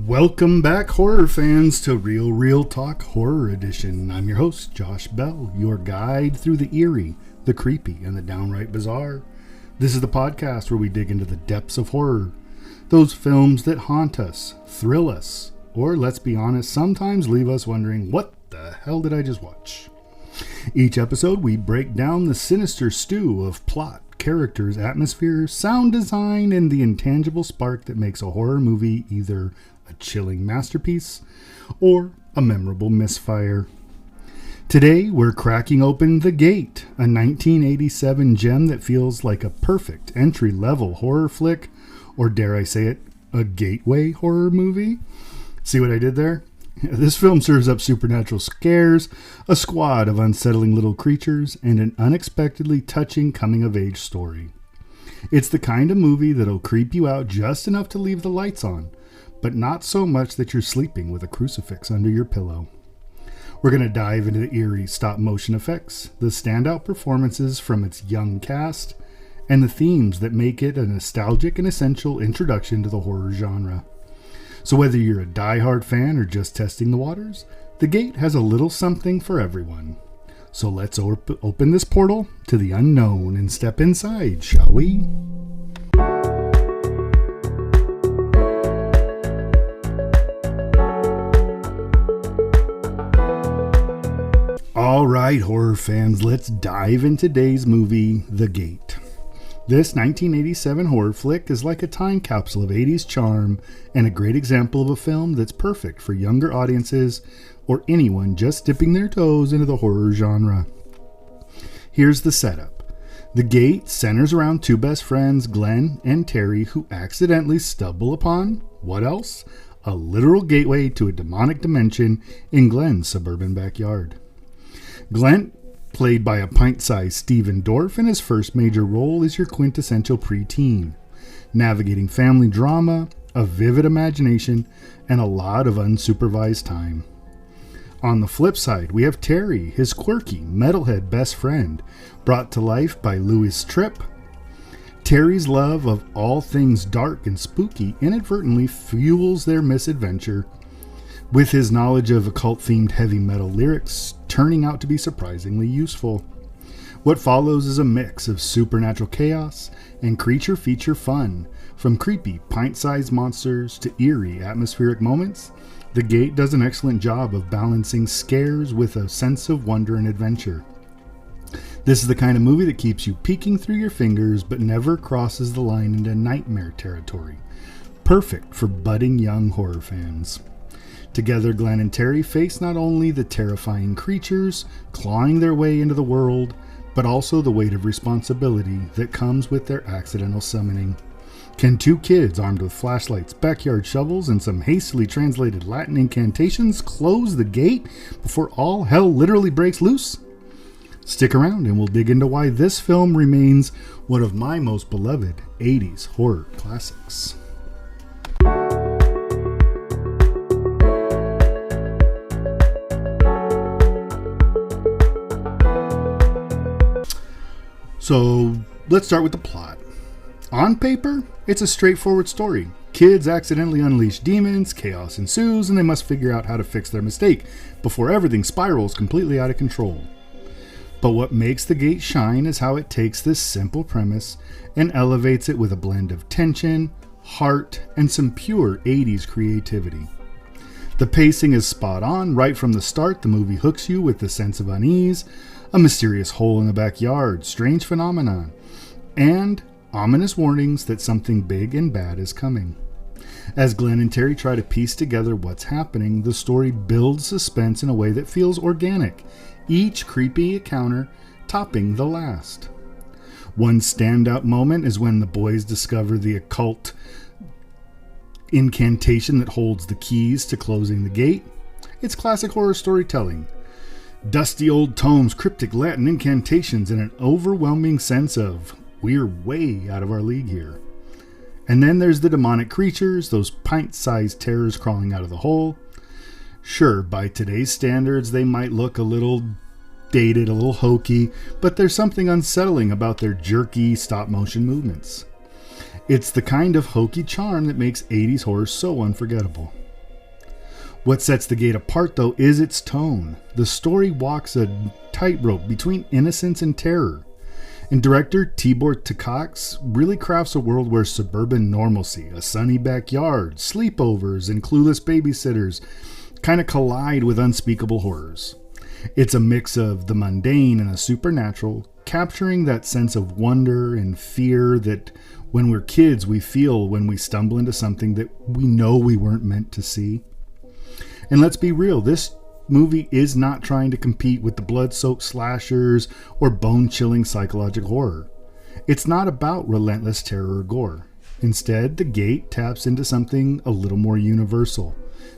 Welcome back, horror fans, to Real Talk Horror Edition. I'm your host, Josh Bell, your guide through the eerie, the creepy, and the downright bizarre. This is the podcast where we dig into the depths of horror, those films that haunt us, thrill us, or, let's be honest, sometimes leave us wondering, what the hell did I just watch? Each episode, we break down the sinister stew of plot, characters, atmosphere, sound design, and the intangible spark that makes a horror movie either a chilling masterpiece or a memorable misfire. Today, we're cracking open The Gate, a 1987 gem that feels like a perfect entry-level horror flick, or dare I say it, a gateway horror movie. See what I did there? This film serves up supernatural scares, a squad of unsettling little creatures, and an unexpectedly touching coming-of-age story. It's the kind of movie that'll creep you out just enough to leave the lights on, but not so much that you're sleeping with a crucifix under your pillow. We're going to dive into the eerie stop-motion effects, the standout performances from its young cast, and the themes that make it a nostalgic and essential introduction to the horror genre. So whether you're a die-hard fan or just testing the waters, The Gate has a little something for everyone. So let's open this portal to the unknown and step inside, shall we? All right, horror fans, let's dive into today's movie, The Gate. This 1987 horror flick is like a time capsule of 80s charm and a great example of a film that's perfect for younger audiences or anyone just dipping their toes into the horror genre. Here's the setup. The Gate centers around two best friends, Glenn and Terry, who accidentally stumble upon, what else? A literal gateway to a demonic dimension in Glenn's suburban backyard. Glenn, played by a pint-sized Stephen Dorff, in his first major role is your quintessential preteen, navigating family drama, a vivid imagination, and a lot of unsupervised time. On the flip side, we have Terry, his quirky, metalhead best friend, brought to life by Tripp. Terry's love of all things dark and spooky inadvertently fuels their misadventure, with his knowledge of occult-themed heavy metal lyrics turning out to be surprisingly useful. What follows is a mix of supernatural chaos and creature feature fun. From creepy, pint-sized monsters to eerie, atmospheric moments, The Gate does an excellent job of balancing scares with a sense of wonder and adventure. This is the kind of movie that keeps you peeking through your fingers but never crosses the line into nightmare territory. Perfect for budding young horror fans. Together, Glenn and Terry face not only the terrifying creatures clawing their way into the world, but also the weight of responsibility that comes with their accidental summoning. Can two kids armed with flashlights, backyard shovels, and some hastily translated Latin incantations close the gate before all hell literally breaks loose? Stick around and we'll dig into why this film remains one of my most beloved 80s horror classics. So, let's start with the plot. On paper, it's a straightforward story. Kids accidentally unleash demons, chaos ensues, and they must figure out how to fix their mistake before everything spirals completely out of control. But what makes The Gate shine is how it takes this simple premise and elevates it with a blend of tension, heart, and some pure 80s creativity. The pacing is spot on. Right from the start, the movie hooks you with the sense of unease, a mysterious hole in the backyard, strange phenomenon, and ominous warnings that something big and bad is coming. As Glenn and Terry try to piece together what's happening, the story builds suspense in a way that feels organic, each creepy encounter topping the last. One standout moment is when the boys discover the occult incantation that holds the keys to closing the gate. It's classic horror storytelling. Dusty old tomes, cryptic Latin incantations, and an overwhelming sense of, we're way out of our league here. And then there's the demonic creatures, those pint-sized terrors crawling out of the hole. Sure, by today's standards, they might look a little dated, a little hokey, but there's something unsettling about their jerky stop-motion movements. It's the kind of hokey charm that makes 80s horror so unforgettable. What sets The Gate apart, though, is its tone. The story walks a tightrope between innocence and terror. And director Tibor Takacs really crafts a world where suburban normalcy, a sunny backyard, sleepovers, and clueless babysitters kind of collide with unspeakable horrors. It's a mix of the mundane and the supernatural, capturing that sense of wonder and fear that when we're kids we feel when we stumble into something that we know we weren't meant to see. And let's be real, this movie is not trying to compete with the blood-soaked slashers or bone-chilling psychological horror. It's not about relentless terror or gore. Instead, The Gate taps into something a little more universal.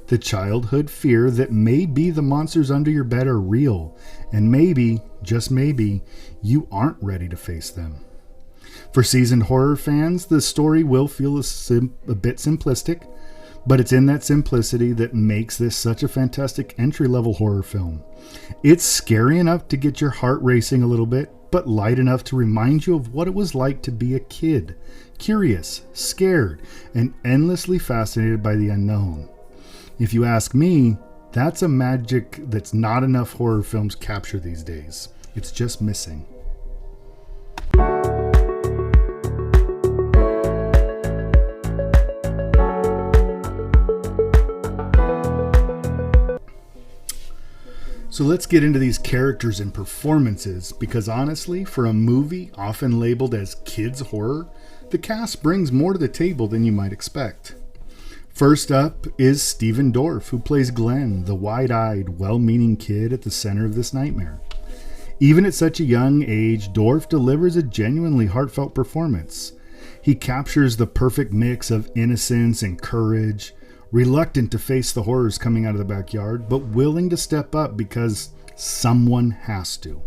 The childhood fear that maybe the monsters under your bed are real, and maybe, just maybe, you aren't ready to face them. For seasoned horror fans, the story will feel a bit simplistic, but it's in that simplicity that makes this such a fantastic entry-level horror film. It's scary enough to get your heart racing a little bit, but light enough to remind you of what it was like to be a kid, curious, scared, and endlessly fascinated by the unknown. If you ask me, that's a magic that's not enough horror films capture these days. It's just missing. So let's get into these characters and performances, because honestly, for a movie often labeled as kids horror, the cast brings more to the table than you might expect. First up is Stephen Dorff, who plays Glenn, the wide-eyed, well-meaning kid at the center of this nightmare. Even at such a young age, Dorff delivers a genuinely heartfelt performance. He captures the perfect mix of innocence and courage, reluctant to face the horrors coming out of the backyard, but willing to step up because someone has to.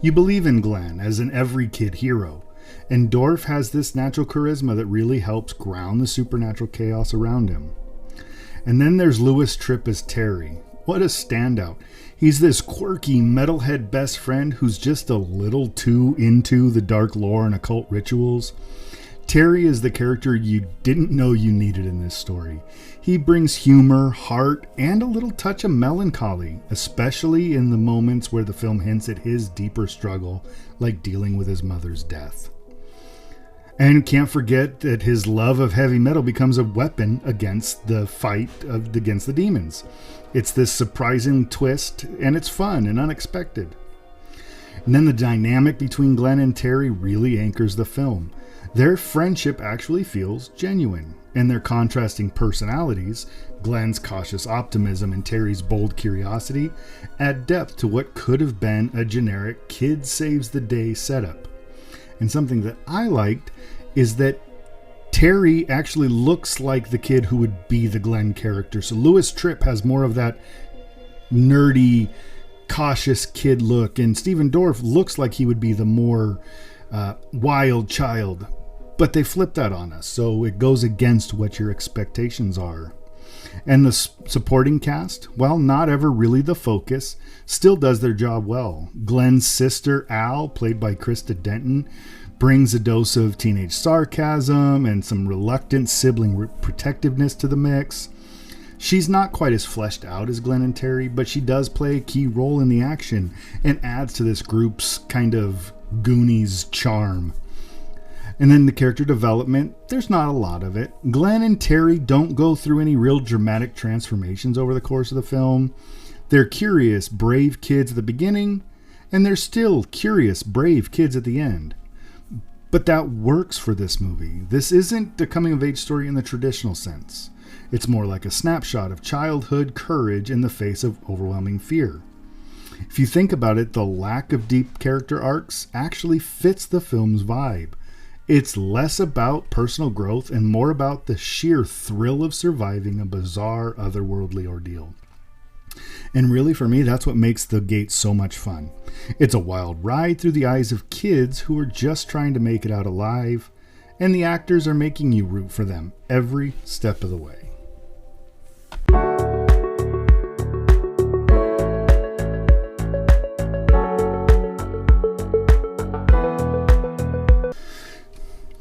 You believe in Glenn as an every kid hero, and Dorff has this natural charisma that really helps ground the supernatural chaos around him. And then there's Tripp as Terry. What a standout. He's this quirky metalhead best friend who's just a little too into the dark lore and occult rituals. Terry is the character you didn't know you needed in this story. He brings humor, heart, and a little touch of melancholy, especially in the moments where the film hints at his deeper struggle, like dealing with his mother's death. And can't forget that his love of heavy metal becomes a weapon against the fight against the demons. It's this surprising twist, and it's fun and unexpected. And then the dynamic between Glenn and Terry really anchors the film. Their friendship actually feels genuine, and their contrasting personalities, Glenn's cautious optimism and Terry's bold curiosity, add depth to what could have been a generic kid saves the day setup. And something that I liked is that Terry actually looks like the kid who would be the Glenn character. So Tripp has more of that nerdy, cautious kid look, and Stephen Dorff looks like he would be the more wild child. But they flip that on us, so it goes against what your expectations are. And the supporting cast, while not ever really the focus, still does their job well. Glenn's sister, Al, played by Krista Denton, brings a dose of teenage sarcasm and some reluctant sibling protectiveness to the mix. She's not quite as fleshed out as Glenn and Terry, but she does play a key role in the action and adds to this group's kind of Goonies charm. And then the character development, there's not a lot of it. Glenn and Terry don't go through any real dramatic transformations over the course of the film. They're curious, brave kids at the beginning, and they're still curious, brave kids at the end. But that works for this movie. This isn't a coming-of-age story in the traditional sense. It's more like a snapshot of childhood courage in the face of overwhelming fear. If you think about it, the lack of deep character arcs actually fits the film's vibe. It's less about personal growth and more about the sheer thrill of surviving a bizarre, otherworldly ordeal. And really, for me, that's what makes The Gate so much fun. It's a wild ride through the eyes of kids who are just trying to make it out alive, and the actors are making you root for them every step of the way.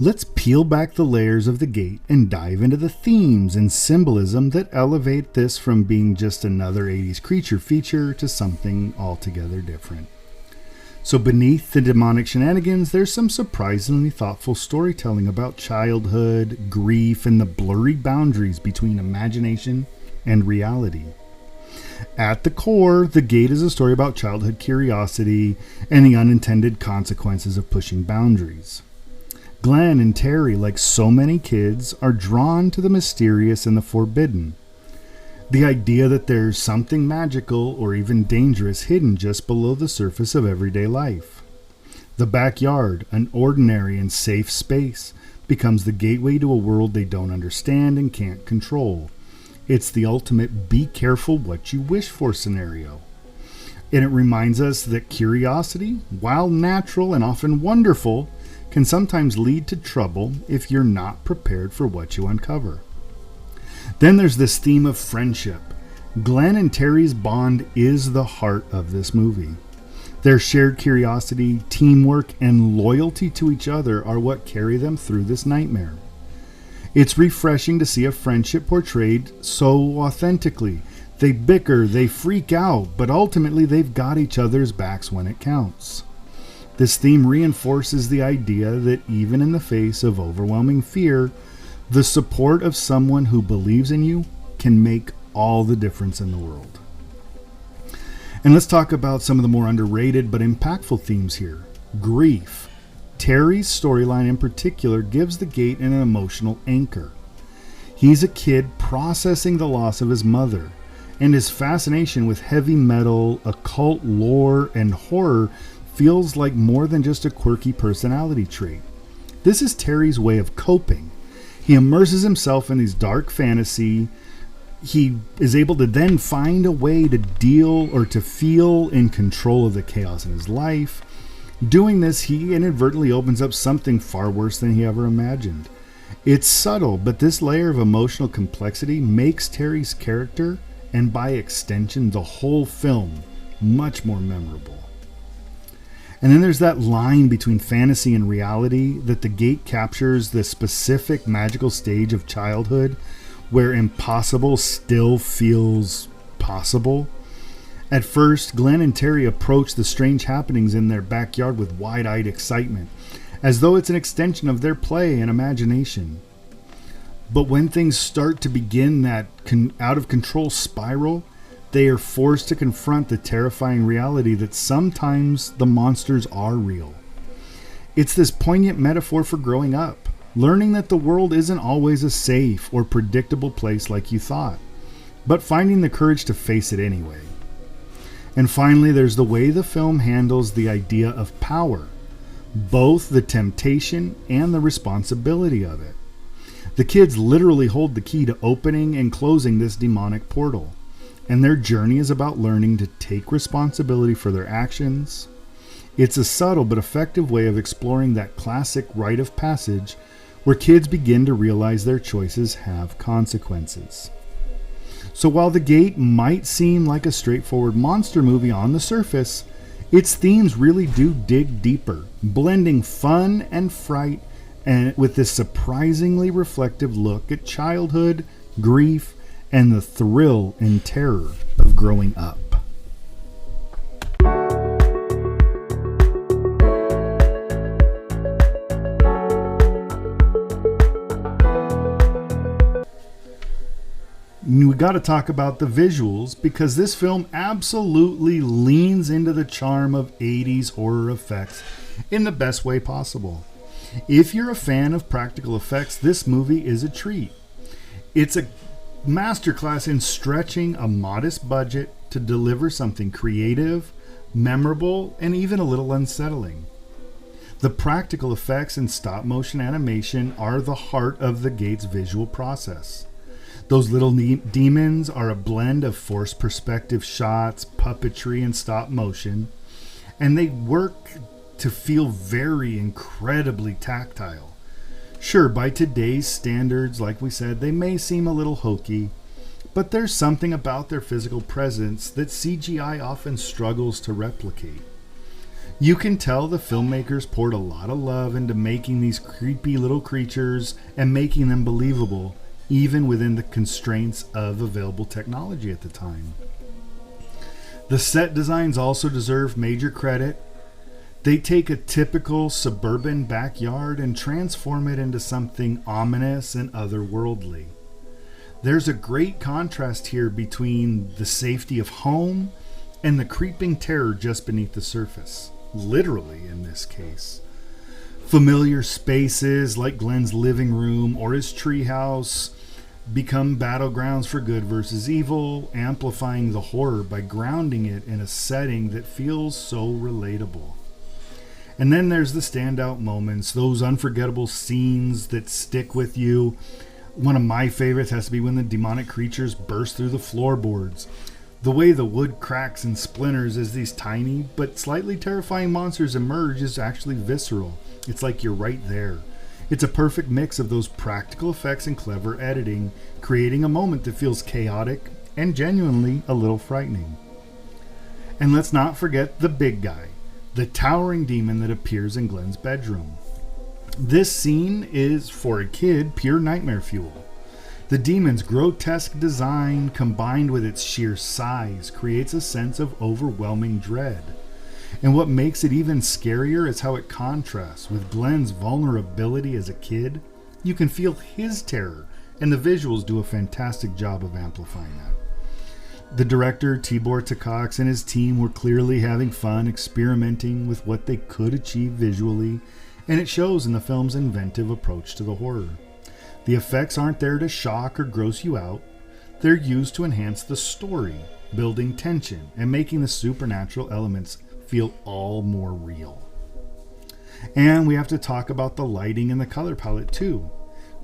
Let's peel back the layers of The Gate and dive into the themes and symbolism that elevate this from being just another 80s creature feature to something altogether different. So beneath the demonic shenanigans, there's some surprisingly thoughtful storytelling about childhood, grief, and the blurry boundaries between imagination and reality. At the core, The Gate is a story about childhood curiosity and the unintended consequences of pushing boundaries. Glenn and Terry, like so many kids, are drawn to the mysterious and the forbidden. The idea that there's something magical or even dangerous hidden just below the surface of everyday life. The backyard, an ordinary and safe space, becomes the gateway to a world they don't understand and can't control. It's the ultimate be careful what you wish for scenario. And it reminds us that curiosity, while natural and often wonderful, can sometimes lead to trouble if you're not prepared for what you uncover. Then there's this theme of friendship. Glenn and Terry's bond is the heart of this movie. Their shared curiosity, teamwork, and loyalty to each other are what carry them through this nightmare. It's refreshing to see a friendship portrayed so authentically. They bicker, they freak out, but ultimately they've got each other's backs when it counts. This theme reinforces the idea that even in the face of overwhelming fear, the support of someone who believes in you can make all the difference in the world. And let's talk about some of the more underrated but impactful themes here. Grief. Terry's storyline in particular gives The Gate an emotional anchor. He's a kid processing the loss of his mother, and his fascination with heavy metal, occult lore, and horror feels like more than just a quirky personality trait. This is Terry's way of coping. He immerses himself in these dark fantasy. He is able to then find a way to deal or to feel in control of the chaos in his life. Doing this, he inadvertently opens up something far worse than he ever imagined. It's subtle, but this layer of emotional complexity makes Terry's character, and by extension the whole film, much more memorable. And then there's that line between fantasy and reality that The Gate captures the specific magical stage of childhood where impossible still feels possible. At first, Glenn and Terry approach the strange happenings in their backyard with wide-eyed excitement, as though it's an extension of their play and imagination. But when things start to begin that out-of-control spiral, they are forced to confront the terrifying reality that sometimes the monsters are real. It's this poignant metaphor for growing up, learning that the world isn't always a safe or predictable place like you thought, but finding the courage to face it anyway. And finally, there's the way the film handles the idea of power, both the temptation and the responsibility of it. The kids literally hold the key to opening and closing this demonic portal, and their journey is about learning to take responsibility for their actions. It's a subtle but effective way of exploring that classic rite of passage where kids begin to realize their choices have consequences. So while The Gate might seem like a straightforward monster movie on the surface, its themes really do dig deeper, blending fun and fright and with this surprisingly reflective look at childhood, grief, and the thrill and terror of growing up. We got to talk about the visuals because this film absolutely leans into the charm of 80s horror effects in the best way possible. If you're a fan of practical effects, this movie is a treat. It's a masterclass in stretching a modest budget to deliver something creative, memorable, and even a little unsettling. The practical effects and stop motion animation are the heart of The Gate's visual process. Those little demons are a blend of forced perspective shots, puppetry, and stop motion, and they work to feel very incredibly tactile. Sure, by today's standards, like we said, they may seem a little hokey, but there's something about their physical presence that CGI often struggles to replicate. You can tell the filmmakers poured a lot of love into making these creepy little creatures and making them believable, even within the constraints of available technology at the time. The set designs also deserve major credit. They take a typical suburban backyard and transform it into something ominous and otherworldly. There's a great contrast here between the safety of home and the creeping terror just beneath the surface. Literally, in this case. Familiar spaces like Glenn's living room or his treehouse become battlegrounds for good versus evil, amplifying the horror by grounding it in a setting that feels so relatable. And then there's the standout moments, those unforgettable scenes that stick with you. One of my favorites has to be when the demonic creatures burst through the floorboards. The way the wood cracks and splinters as these tiny but slightly terrifying monsters emerge is actually visceral. It's like you're right there. It's a perfect mix of those practical effects and clever editing, creating a moment that feels chaotic and genuinely a little frightening. And let's not forget the big guy, the towering demon that appears in Glenn's bedroom. This scene is, for a kid, pure nightmare fuel. The demon's grotesque design, combined with its sheer size, creates a sense of overwhelming dread. And what makes it even scarier is how it contrasts with Glenn's vulnerability as a kid. You can feel his terror, and the visuals do a fantastic job of amplifying that. The director, Tibor Takacs, and his team were clearly having fun experimenting with what they could achieve visually, and it shows in the film's inventive approach to the horror. The effects aren't there to shock or gross you out. They're used to enhance the story, building tension, and making the supernatural elements feel all more real. And we have to talk about the lighting and the color palette too.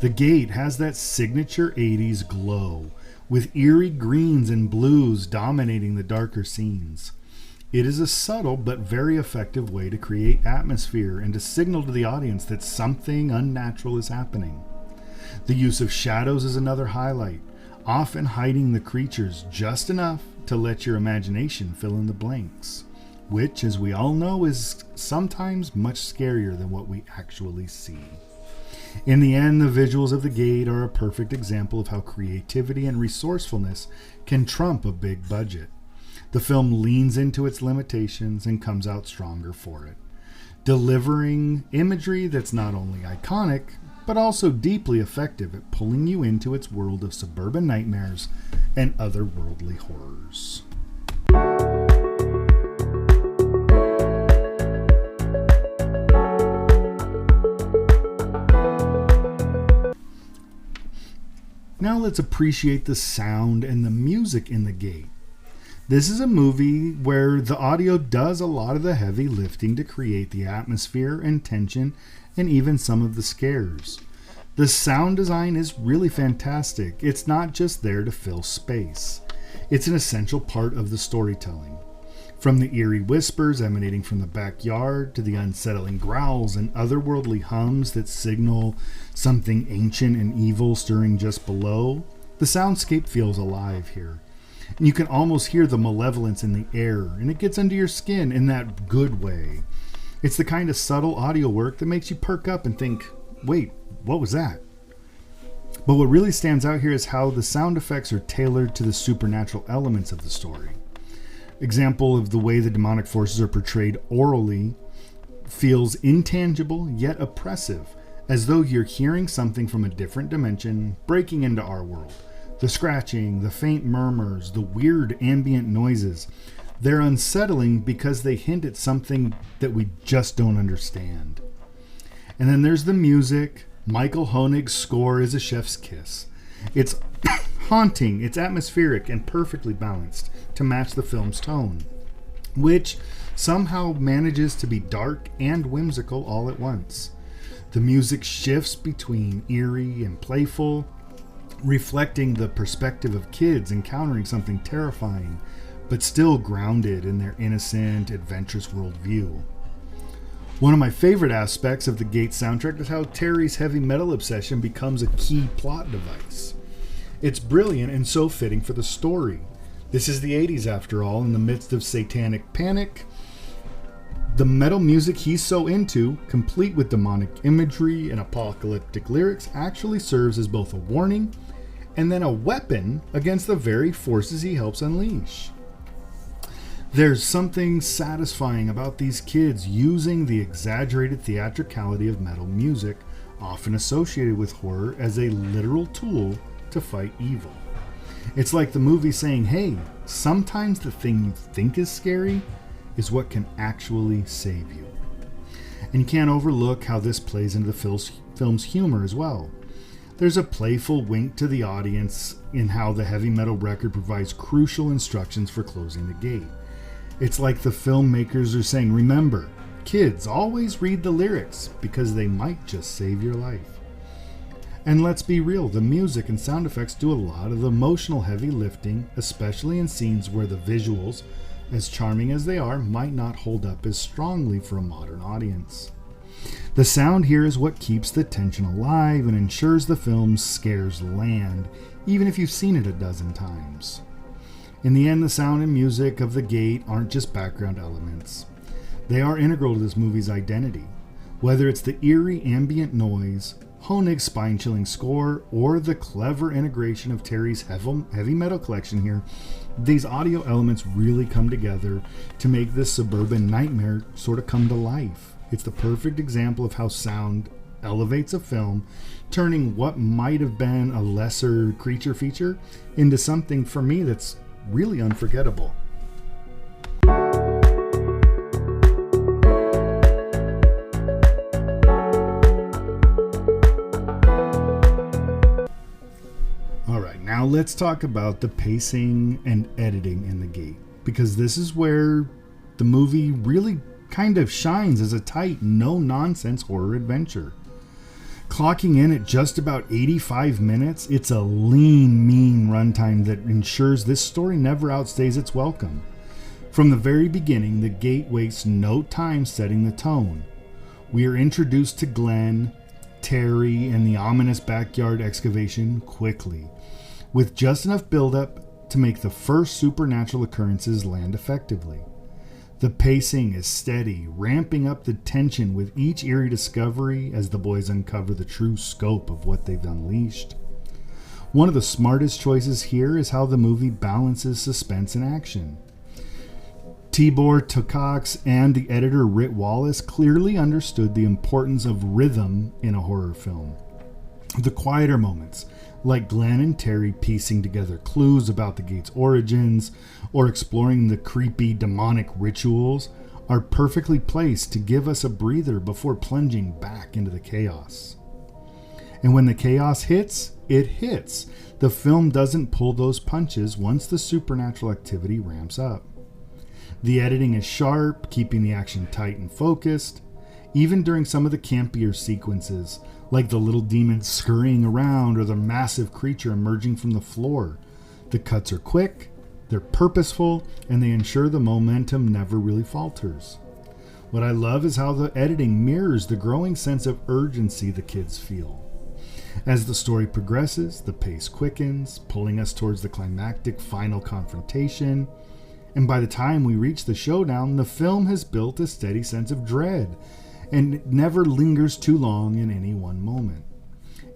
The Gate has that signature 80s glow, with eerie greens and blues dominating the darker scenes. It is a subtle but very effective way to create atmosphere and to signal to the audience that something unnatural is happening. The use of shadows is another highlight, often hiding the creatures just enough to let your imagination fill in the blanks, which, as we all know, is sometimes much scarier than what we actually see. In the end, the visuals of The Gate are a perfect example of how creativity and resourcefulness can trump a big budget. The film leans into its limitations and comes out stronger for it, delivering imagery that's not only iconic, but also deeply effective at pulling you into its world of suburban nightmares and otherworldly horrors. Now let's appreciate the sound and the music in The Gate. This is a movie where the audio does a lot of the heavy lifting to create the atmosphere and tension and even some of the scares. The sound design is really fantastic. It's not just there to fill space. It's an essential part of the storytelling. From the eerie whispers emanating from the backyard to the unsettling growls and otherworldly hums that signal something ancient and evil stirring just below, the soundscape feels alive here. And you can almost hear the malevolence in the air, and it gets under your skin in that good way. It's the kind of subtle audio work that makes you perk up and think, wait, what was that? But what really stands out here is how the sound effects are tailored to the supernatural elements of the story. Example of the way the demonic forces are portrayed orally feels intangible yet oppressive, as though you're hearing something from a different dimension breaking into our world. The scratching, the faint murmurs, the weird ambient noises, they're unsettling because they hint at something that we just don't understand. And then there's the music. Michael Honig's score is a chef's kiss. It's haunting, it's atmospheric, and perfectly balanced to match the film's tone, which somehow manages to be dark and whimsical all at once. The music shifts between eerie and playful, reflecting the perspective of kids encountering something terrifying, but still grounded in their innocent, adventurous worldview. One of my favorite aspects of the Gate soundtrack is how Terry's heavy metal obsession becomes a key plot device. It's brilliant and so fitting for the story. This is the 80s after all, in the midst of satanic panic. The metal music he's so into, complete with demonic imagery and apocalyptic lyrics, actually serves as both a warning and then a weapon against the very forces he helps unleash. There's something satisfying about these kids using the exaggerated theatricality of metal music, often associated with horror, as a literal tool to fight evil. It's like the movie saying, hey, sometimes the thing you think is scary is what can actually save you. And you can't overlook how this plays into the film's humor as well. There's a playful wink to the audience in how the heavy metal record provides crucial instructions for closing the gate. It's like the filmmakers are saying, remember, kids, always read the lyrics because they might just save your life. And let's be real, the music and sound effects do a lot of the emotional heavy lifting, especially in scenes where the visuals, as charming as they are, might not hold up as strongly for a modern audience. The sound here is what keeps the tension alive and ensures the film's scares land, even if you've seen it a dozen times. In the end, the sound and music of The Gate aren't just background elements. They are integral to this movie's identity. Whether it's the eerie ambient noise, Honig's spine-chilling score, or the clever integration of Terry's heavy metal collection here, these audio elements really come together to make this suburban nightmare sort of come to life. It's the perfect example of how sound elevates a film, turning what might have been a lesser creature feature into something, for me, that's really unforgettable. Now let's talk about the pacing and editing in The Gate, because this is where the movie really kind of shines as a tight, no-nonsense horror adventure. Clocking in at just about 85 minutes, it's a lean, mean runtime that ensures this story never outstays its welcome. From the very beginning, The Gate wastes no time setting the tone. We are introduced to Glenn, Terry, and the ominous backyard excavation quickly, with just enough buildup to make the first supernatural occurrences land effectively. The pacing is steady, ramping up the tension with each eerie discovery as the boys uncover the true scope of what they've unleashed. One of the smartest choices here is how the movie balances suspense and action. Tibor Tokacs and the editor Rit Wallace clearly understood the importance of rhythm in a horror film. The quieter moments, like Glenn and Terry piecing together clues about the gate's origins or exploring the creepy demonic rituals, are perfectly placed to give us a breather before plunging back into the chaos. And when the chaos hits, it hits. The film doesn't pull those punches once the supernatural activity ramps up. The editing is sharp, keeping the action tight and focused, even during some of the campier sequences, like the little demons scurrying around or the massive creature emerging from the floor. The cuts are quick, they're purposeful, and they ensure the momentum never really falters. What I love is how the editing mirrors the growing sense of urgency the kids feel. As the story progresses, the pace quickens, pulling us towards the climactic final confrontation, and by the time we reach the showdown, the film has built a steady sense of dread, and it never lingers too long in any one moment.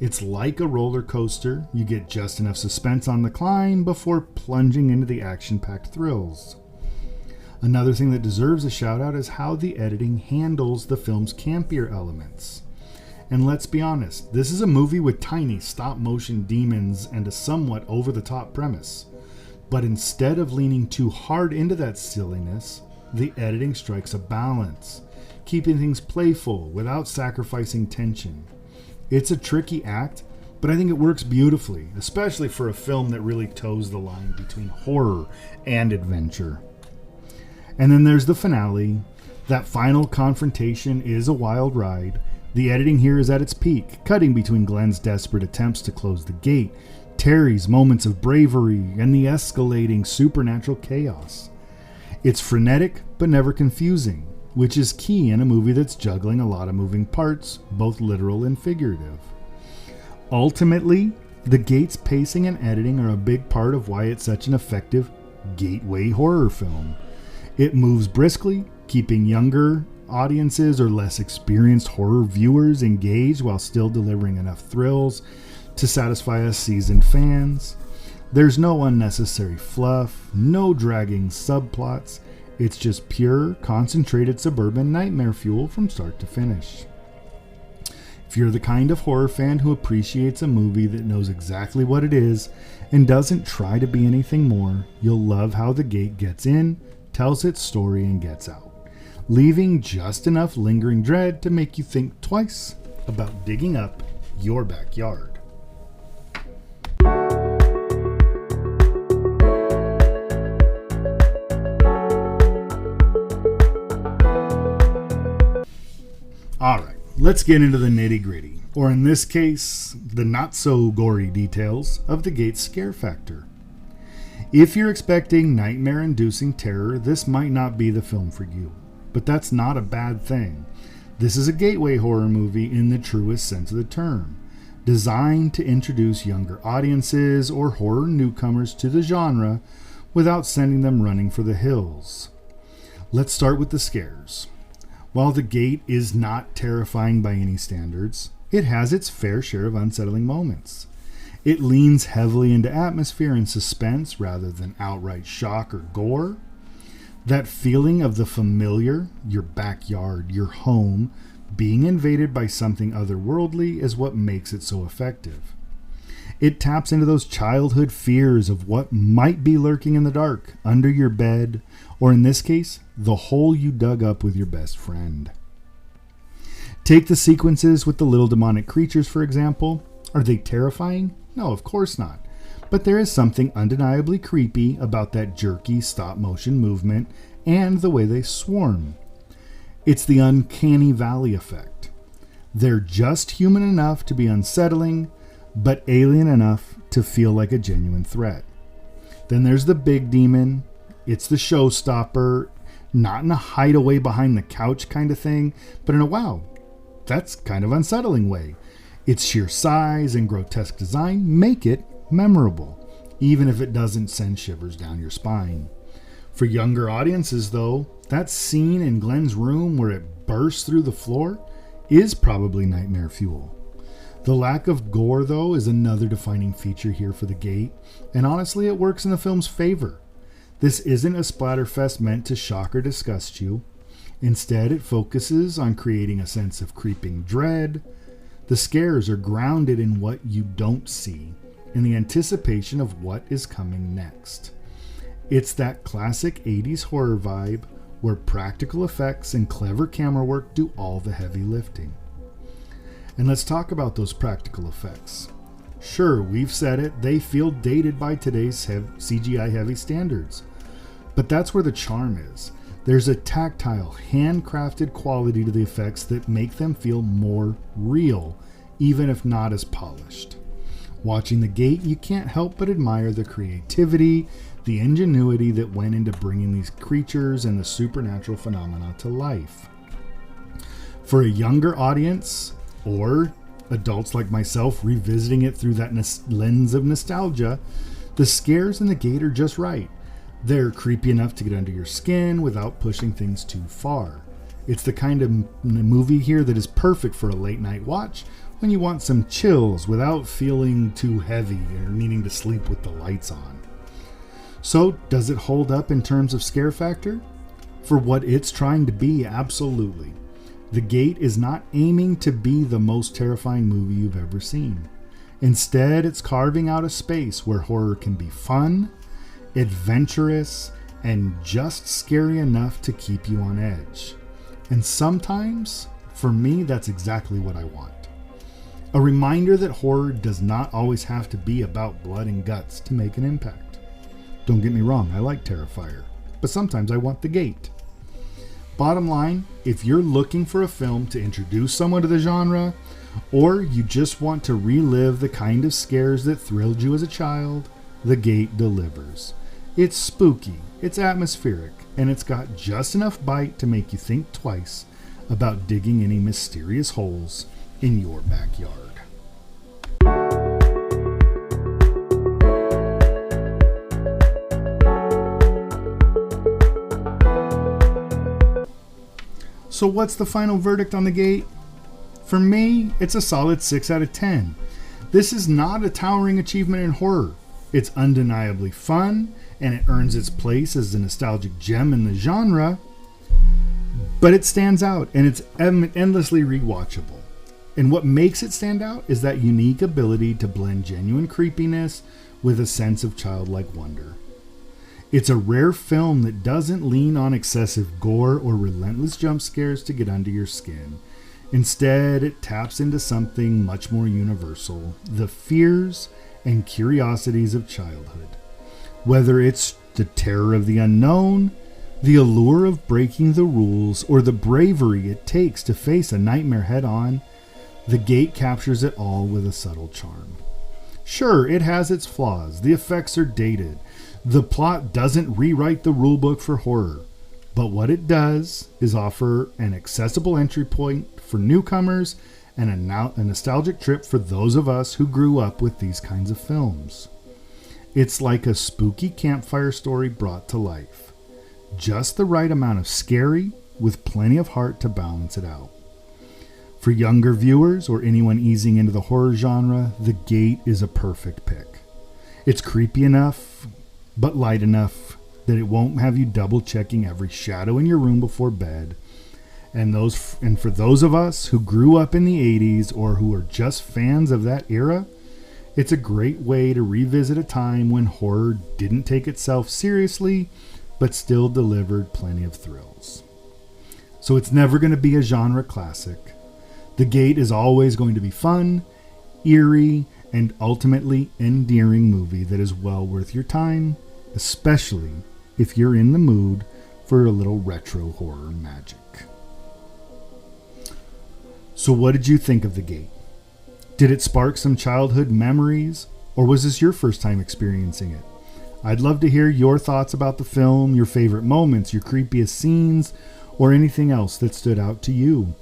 It's like a roller coaster. You get just enough suspense on the climb before plunging into the action-packed thrills. Another thing that deserves a shout out is how the editing handles the film's campier elements. And let's be honest, this is a movie with tiny stop-motion demons and a somewhat over-the-top premise. But instead of leaning too hard into that silliness, the editing strikes a balance, keeping things playful without sacrificing tension. It's a tricky act, but I think it works beautifully, especially for a film that really toes the line between horror and adventure. And then there's the finale. That final confrontation is a wild ride. The editing here is at its peak, cutting between Glenn's desperate attempts to close the gate, Terry's moments of bravery, and the escalating supernatural chaos. It's frenetic, but never confusing, which is key in a movie that's juggling a lot of moving parts, both literal and figurative. Ultimately, The Gate's pacing and editing are a big part of why it's such an effective gateway horror film. It moves briskly, keeping younger audiences or less experienced horror viewers engage while still delivering enough thrills to satisfy us seasoned fans. There's no unnecessary fluff, no dragging subplots. It's just pure, concentrated suburban nightmare fuel from start to finish. If you're the kind of horror fan who appreciates a movie that knows exactly what it is and doesn't try to be anything more, you'll love how The Gate gets in, tells its story, and gets out, leaving just enough lingering dread to make you think twice about digging up your backyard. Alright, let's get into the nitty-gritty, or in this case, the not-so-gory details of The Gate's scare factor. If you're expecting nightmare-inducing terror, this might not be the film for you, but that's not a bad thing. This is a gateway horror movie in the truest sense of the term, designed to introduce younger audiences or horror newcomers to the genre without sending them running for the hills. Let's start with the scares. While The Gate is not terrifying by any standards, it has its fair share of unsettling moments. It leans heavily into atmosphere and suspense rather than outright shock or gore. That feeling of the familiar, your backyard, your home, being invaded by something otherworldly is what makes it so effective. It taps into those childhood fears of what might be lurking in the dark, under your bed, or in this case, the hole you dug up with your best friend. Take the sequences with the little demonic creatures, for example. Are they terrifying? No, of course not. But there is something undeniably creepy about that jerky stop-motion movement and the way they swarm. It's the uncanny valley effect. They're just human enough to be unsettling, but alien enough to feel like a genuine threat. Then there's the big demon. It's the showstopper, not in a hideaway behind the couch kind of thing, but in a wow, that's kind of unsettling way. Its sheer size and grotesque design make it memorable, even if it doesn't send shivers down your spine. For younger audiences, though, that scene in Glenn's room where it bursts through the floor is probably nightmare fuel. The lack of gore, though, is another defining feature here for The Gate, and honestly, it works in the film's favor. This isn't a splatterfest meant to shock or disgust you. Instead, it focuses on creating a sense of creeping dread. The scares are grounded in what you don't see, in the anticipation of what is coming next. It's that classic 80s horror vibe where practical effects and clever camera work do all the heavy lifting. And let's talk about those practical effects. Sure, we've said it, they feel dated by today's CGI heavy standards. But that's where the charm is. There's a tactile, handcrafted quality to the effects that make them feel more real, even if not as polished. Watching The Gate, you can't help but admire the creativity, the ingenuity that went into bringing these creatures and the supernatural phenomena to life. For a younger audience, or adults like myself revisiting it through that lens of nostalgia, the scares in The Gate are just right. They're creepy enough to get under your skin without pushing things too far. It's the kind of movie here that is perfect for a late night watch when you want some chills without feeling too heavy or needing to sleep with the lights on. So, does it hold up in terms of scare factor? For what it's trying to be, absolutely. The Gate is not aiming to be the most terrifying movie you've ever seen. Instead, it's carving out a space where horror can be fun, adventurous, and just scary enough to keep you on edge. And sometimes, for me, that's exactly what I want. A reminder that horror does not always have to be about blood and guts to make an impact. Don't get me wrong, I like Terrifier, but sometimes I want The Gate. Bottom line, if you're looking for a film to introduce someone to the genre, or you just want to relive the kind of scares that thrilled you as a child, The Gate delivers. It's spooky, it's atmospheric, and it's got just enough bite to make you think twice about digging any mysterious holes in your backyard. So what's the final verdict on The Gate? For me, it's a solid 6 out of 10. This is not a towering achievement in horror. It's undeniably fun, and it earns its place as a nostalgic gem in the genre, but it stands out, and it's endlessly rewatchable. And what makes it stand out is that unique ability to blend genuine creepiness with a sense of childlike wonder. It's a rare film that doesn't lean on excessive gore or relentless jump scares to get under your skin. Instead, it taps into something much more universal, the fears and curiosities of childhood. Whether it's the terror of the unknown, the allure of breaking the rules, or the bravery it takes to face a nightmare head-on, The Gate captures it all with a subtle charm. Sure, it has its flaws. The effects are dated. The plot doesn't rewrite the rulebook for horror. But what it does is offer an accessible entry point for newcomers and a nostalgic trip for those of us who grew up with these kinds of films. It's like a spooky campfire story brought to life. Just the right amount of scary with plenty of heart to balance it out. For younger viewers or anyone easing into the horror genre, The Gate is a perfect pick. It's creepy enough, but light enough that it won't have you double checking every shadow in your room before bed. And for those of us who grew up in the 80s or who are just fans of that era, it's a great way to revisit a time when horror didn't take itself seriously, but still delivered plenty of thrills. So it's never going to be a genre classic. The Gate is always going to be fun, eerie, and ultimately endearing movie that is well worth your time, especially if you're in the mood for a little retro horror magic. So what did you think of The Gate? Did it spark some childhood memories, or was this your first time experiencing it? I'd love to hear your thoughts about the film, your favorite moments, your creepiest scenes, or anything else that stood out to you.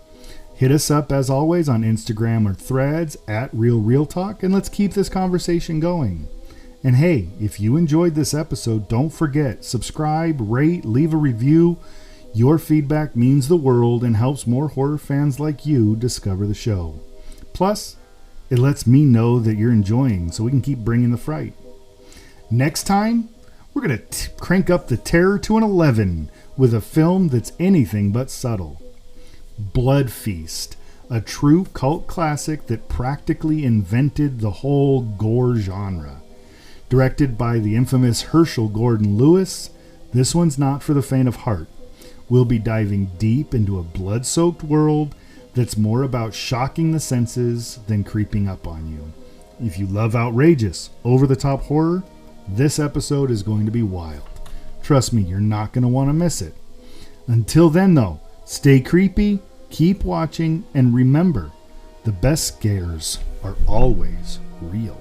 Hit us up as always on Instagram or Threads @RealRealTalk, and let's keep this conversation going. And hey, if you enjoyed this episode, don't forget, subscribe, rate, leave a review. Your feedback means the world and helps more horror fans like you discover the show. Plus, it lets me know that you're enjoying so we can keep bringing the fright. Next time, we're going to crank up the terror to an 11 with a film that's anything but subtle. Blood Feast, a true cult classic that practically invented the whole gore genre. Directed by the infamous Herschel Gordon Lewis, this one's not for the faint of heart. We'll be diving deep into a blood-soaked world that's more about shocking the senses than creeping up on you. If you love outrageous, over-the-top horror, this episode is going to be wild. Trust me, you're not going to want to miss it. Until then, though, stay creepy, keep watching, and remember, the best scares are always real.